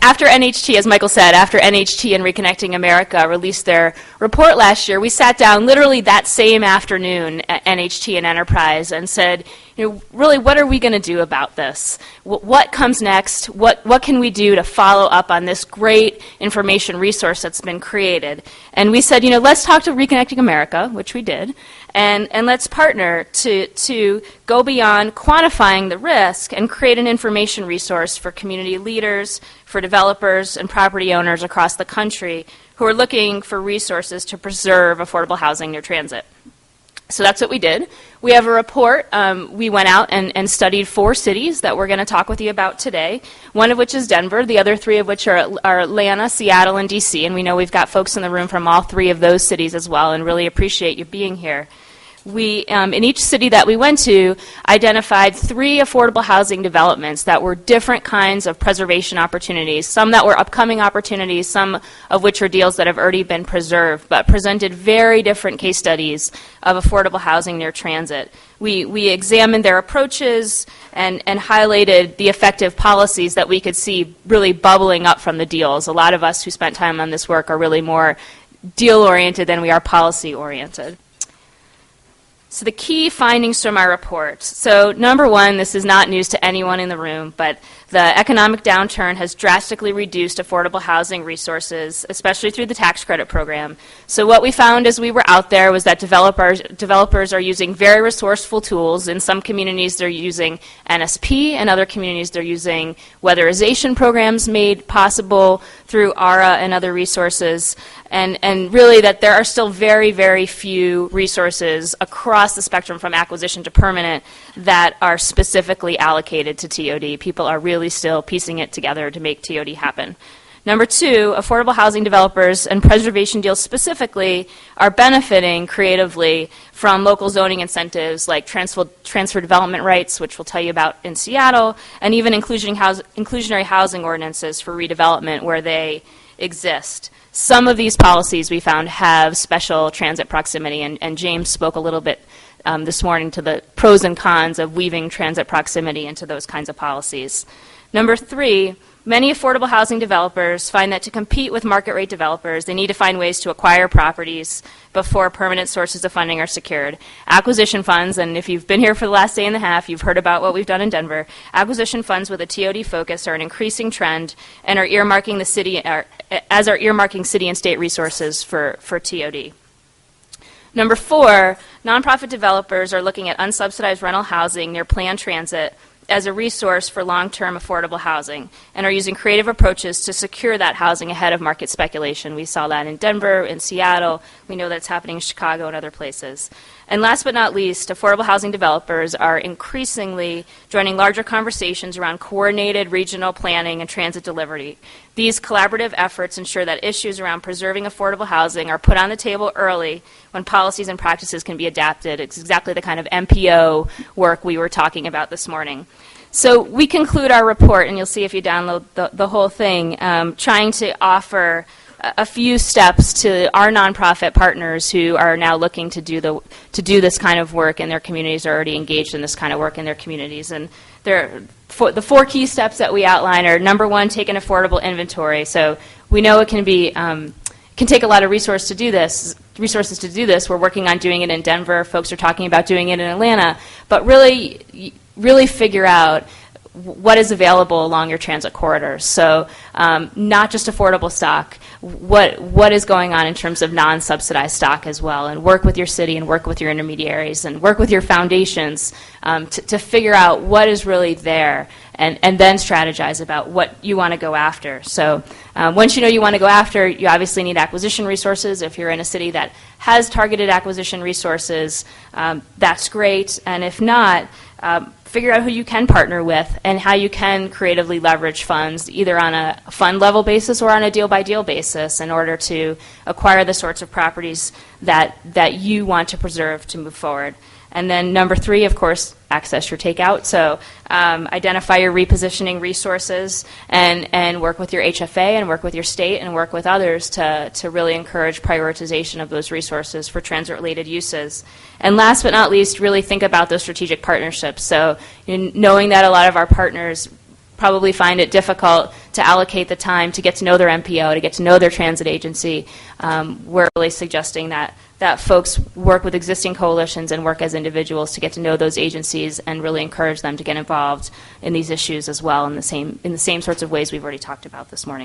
after NHT, as Michael said, after NHT and Reconnecting America released their report last year, we sat down literally that same afternoon at NHT and Enterprise and said, really, what are we going to do about this? What comes next? What can we do to follow up on this great information resource that's been created? And we said, let's talk to Reconnecting America, which we did, and let's partner to go beyond quantifying the risk and create an information resource for community leaders, for developers and property owners across the country who are looking for resources to preserve affordable housing near transit. So that's what we did. We have a report. We went out and studied 4 cities that we're going to talk with you about today, one of which is Denver, the other 3 of which are Atlanta, Seattle, and D.C., and we know we've got folks in the room from all 3 of those cities as well, and really appreciate you being here. We, in each city that we went to, identified 3 affordable housing developments that were different kinds of preservation opportunities, some that were upcoming opportunities, some of which are deals that have already been preserved, but presented very different case studies of affordable housing near transit. We examined their approaches and highlighted the effective policies that we could see really bubbling up from the deals. A lot of us who spent time on this work are really more deal-oriented than we are policy-oriented. So the key findings from our report. So number 1, this is not news to anyone in the room, but the economic downturn has drastically reduced affordable housing resources, especially through the tax credit program. So what we found as we were out there was that developers are using very resourceful tools. In some communities they're using NSP, in other communities they're using weatherization programs made possible through ARA and other resources. And really that there are still very, very few resources across the spectrum from acquisition to permanent that are specifically allocated to TOD. People are really still piecing it together to make TOD happen. Number 2, affordable housing developers and preservation deals specifically are benefiting creatively from local zoning incentives like transfer development rights, which we'll tell you about in Seattle, and even inclusionary housing ordinances for redevelopment where they exist. Some of these policies we found have special transit proximity, and James spoke a little bit this morning to the pros and cons of weaving transit proximity into those kinds of policies. Number 3, many affordable housing developers find that to compete with market rate developers, they need to find ways to acquire properties before permanent sources of funding are secured. Acquisition funds, and if you've been here for the last day and a half, you've heard about what we've done in Denver. Acquisition funds with a TOD focus are an increasing trend and are earmarking city and state resources for TOD. Number 4, nonprofit developers are looking at unsubsidized rental housing near planned transit as a resource for long-term affordable housing and are using creative approaches to secure that housing ahead of market speculation. We saw that in Denver, in Seattle. We know that's happening in Chicago and other places. And last but not least, affordable housing developers are increasingly joining larger conversations around coordinated regional planning and transit delivery. These collaborative efforts ensure that issues around preserving affordable housing are put on the table early when policies and practices can be adapted. It's exactly the kind of MPO work we were talking about this morning. So we conclude our report, and you'll see if you download the whole thing, trying to offer a few steps to our nonprofit partners who are now looking to do this kind of work in their communities, are already engaged in this kind of work in their communities. And the 4 key steps that we outline are, number 1, take an affordable inventory. So we know it can take a lot of resources to do this. We're working on doing it in Denver. Folks are talking about doing it in Atlanta. But really figure out what is available along your transit corridors. So not just affordable stock, what is going on in terms of non-subsidized stock as well, and work with your city and work with your intermediaries and work with your foundations to figure out what is really there and then strategize about what you want to go after. So once you know you want to go after, you obviously need acquisition resources. If you're in a city that has targeted acquisition resources, that's great. And if not, figure out who you can partner with and how you can creatively leverage funds, either on a fund level basis or on a deal by deal basis, in order to acquire the sorts of properties that you want to preserve to move forward. And then number 3, of course, access your takeout. So identify your repositioning resources and work with your HFA and work with your state and work with others to really encourage prioritization of those resources for transit-related uses. And last but not least, really think about those strategic partnerships. So knowing that a lot of our partners probably find it difficult to allocate the time to get to know their MPO, to get to know their transit agency. We're really suggesting that folks work with existing coalitions and work as individuals to get to know those agencies and really encourage them to get involved in these issues as well in the same sorts of ways we've already talked about this morning.